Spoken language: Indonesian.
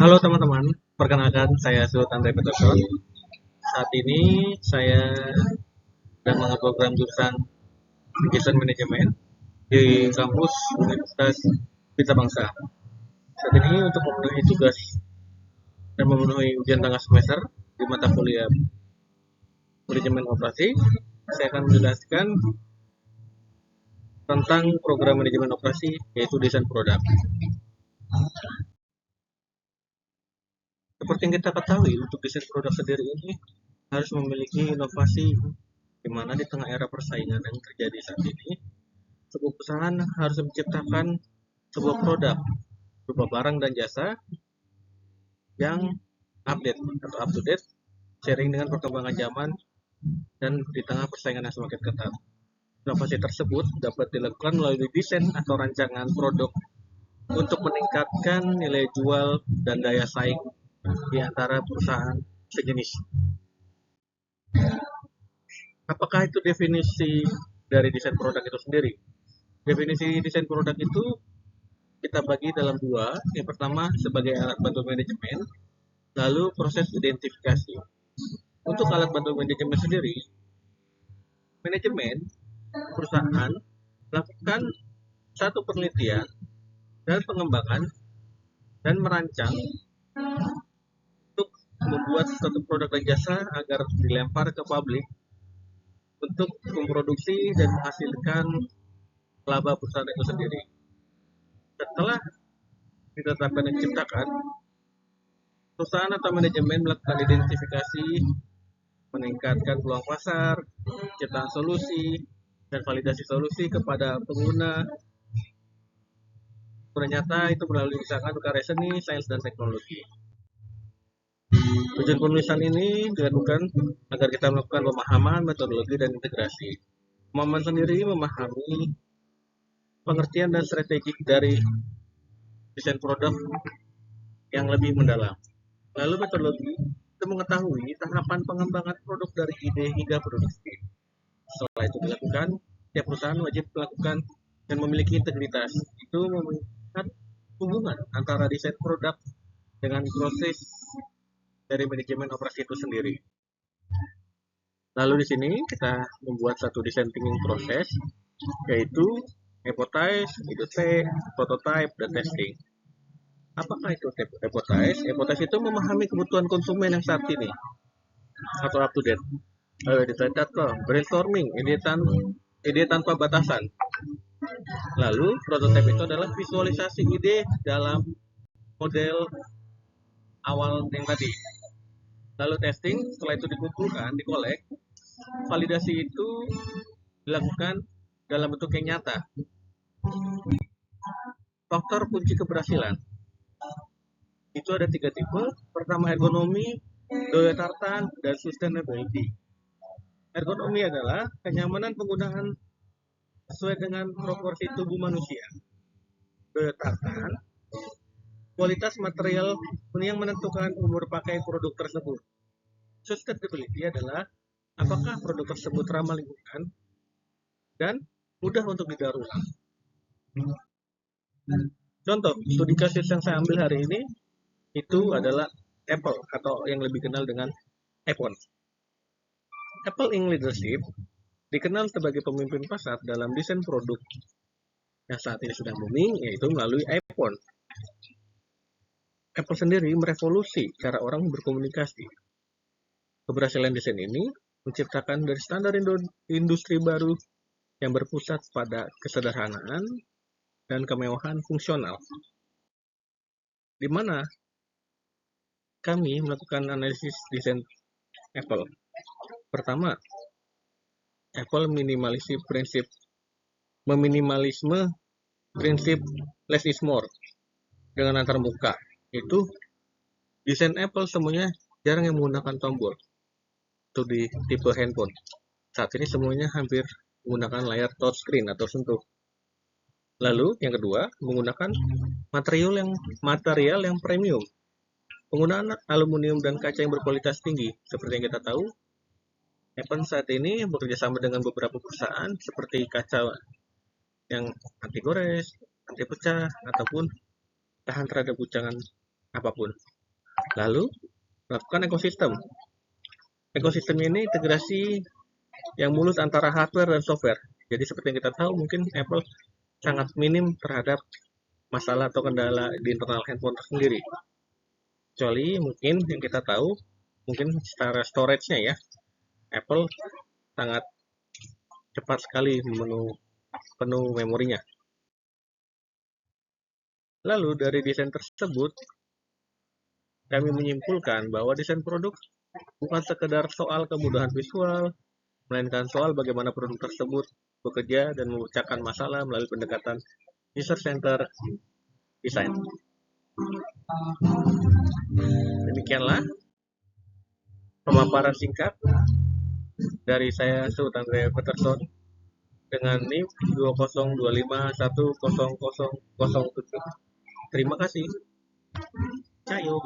Halo teman-teman, perkenalkan saya Sultan Andre Peterson. Saat ini saya sedang mengambil program jurusan Desain Manajemen di kampus Universitas Pita Bangsa. Saat ini untuk memenuhi tugas dan memenuhi ujian tengah semester di mata kuliah Manajemen Operasi, saya akan menjelaskan tentang program manajemen operasi yaitu desain produk. Seperti yang kita ketahui, untuk desain produk sendiri ini harus memiliki inovasi di mana di tengah era persaingan yang terjadi saat ini, sebuah perusahaan harus menciptakan sebuah produk berupa barang dan jasa yang update atau up to date, sharing dengan perkembangan zaman dan di tengah persaingan yang semakin ketat. Inovasi tersebut dapat dilakukan melalui desain atau rancangan produk untuk meningkatkan nilai jual dan daya saing di antara perusahaan sejenis. Apakah itu definisi dari desain produk itu sendiri? Definisi desain produk itu kita bagi dalam dua. Yang pertama sebagai alat bantu manajemen, lalu proses identifikasi. Untuk alat bantu manajemen sendiri, manajemen perusahaan melakukan satu penelitian dan pengembangan dan merancang untuk membuat suatu produk dan jasa agar dilempar ke publik untuk memproduksi dan menghasilkan laba perusahaan itu sendiri. Setelah ditetapkan dan diciptakan, perusahaan atau manajemen melakukan identifikasi, meningkatkan peluang pasar, ciptaan solusi, dan validasi solusi kepada pengguna. Ternyata itu melalui misalkan karya seni, sains, dan teknologi. Tujuan penulisan ini dilakukan agar kita melakukan pemahaman, metodologi, dan integrasi. Pemahaman sendiri memahami pengertian dan strategi dari desain produk yang lebih mendalam. Lalu metodologi itu mengetahui tahapan pengembangan produk dari ide hingga produksi. Setelah itu dilakukan, tiap perusahaan wajib melakukan dan memiliki integritas. Itu melihat hubungan antara desain produk dengan proses dari manajemen operasi itu sendiri. Lalu di sini kita membuat satu desain thinking proses, yaitu hypothesis, ide, prototype, dan testing. Apakah itu hypothesis? Hypothesis itu memahami kebutuhan konsumen yang saat ini atau up to date. Brainstorming, ide tanpa batasan. Lalu prototype itu adalah visualisasi ide dalam model awal yang tadi. Lalu testing, setelah itu dikumpulkan, dikolek, validasi itu dilakukan dalam bentuk yang nyata. Faktor kunci keberhasilan itu ada 3 tipe. Pertama ergonomi, daya tartan, dan sustainability. Ergonomi adalah kenyamanan penggunaan sesuai dengan proporsi tubuh manusia. Daya tartan, kualitas material yang menentukan umur pakai produk tersebut. Sustainability adalah apakah produk tersebut ramah lingkungan dan mudah untuk didaur ulang. Contoh studi kasus yang saya ambil hari ini itu adalah Apple atau yang lebih kenal dengan iPhone. Apple in leadership dikenal sebagai pemimpin pasar dalam desain produk yang saat ini sedang booming, yaitu melalui iPhone. Apple sendiri merevolusi cara orang berkomunikasi. Keberhasilan desain ini menciptakan dari standar industri baru yang berpusat pada kesederhanaan dan kemewahan fungsional, di mana kami melakukan analisis desain Apple. Pertama, Apple meminimalisme prinsip less is more dengan antar muka. Itu desain Apple semuanya jarang yang menggunakan tombol. Itu di tipe handphone. Saat ini semuanya hampir menggunakan layar touchscreen atau sentuh. Lalu yang kedua, menggunakan material yang premium. Penggunaan aluminium dan kaca yang berkualitas tinggi. Seperti yang kita tahu, Apple saat ini bekerja sama dengan beberapa perusahaan seperti kaca yang anti gores, anti pecah, ataupun tahan terhadap guncangan apapun. Lalu, lakukan ekosistem. Ekosistem ini integrasi yang mulus antara hardware dan software. Jadi seperti yang kita tahu, mungkin Apple sangat minim terhadap masalah atau kendala di internal handphone tersendiri. Kecuali mungkin yang kita tahu, mungkin secara storage-nya ya, Apple sangat cepat sekali penuh memorinya. Lalu dari desain tersebut, kami menyimpulkan bahwa desain produk bukan sekedar soal kemudahan visual, melainkan soal bagaimana produk tersebut bekerja dan memecahkan masalah melalui pendekatan user-centered design. Demikianlah pemaparan singkat dari saya, Sultan Andre Peterson, dengan NIM 2025100007. Terima kasih. Cayo.